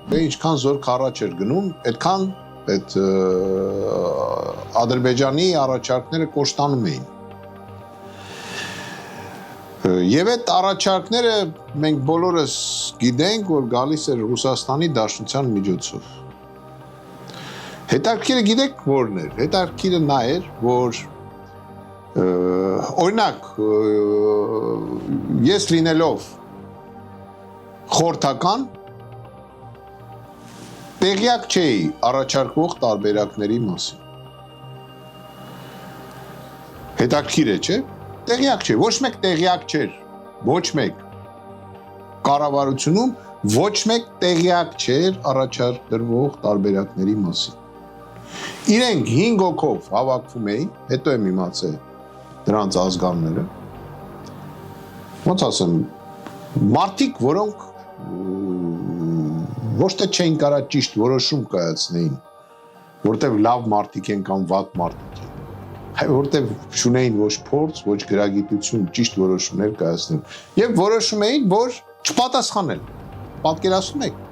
Դե ինչքան զորք առաջ էր գնում, այդքան այդ Ադրբեջանի առաջարկները կոշտանում էին։ Եվ այդ առաջարկները մենք բոլորս գիտենք, որ գալիս էր Ռուսաստանի Դաշնության միջոցով։ Հետաքրքիրը գիտեք որն էր։ Հետաքրքիրը նա էր, որ օրինակ ես լինելով խորհրդական տեղյակ չէի առաջարկվող տարբերակների մասին։ Հետաքրքիր է, չէ՞։ Տեղյակ չէ, ոչ մեկ տեղյակ չէր, ոչ մեկ կառավարությունում ոչ մեկ տեղյակ չէր առաջադրվող տարբերակների մասին։ Իրենք 5 հոգով հավաքվում էին, հետո եմ իմացել դրանց ազգանները։ Ոնց ասեմ, մարդիկ, որոնք ոչ թե չէին կարա ճիշտ որոշում կայացնեին, որտեվ լավ մարդիկ են կամ վատ մարդիկ են, այլ որտեվ չունեին ոչ փորձ, ոչ գրագիտություն ճիշտ որոշումներ կայացնել, եւ որոշում էին, որ չպատասխանել։ Պատկերացնում եք։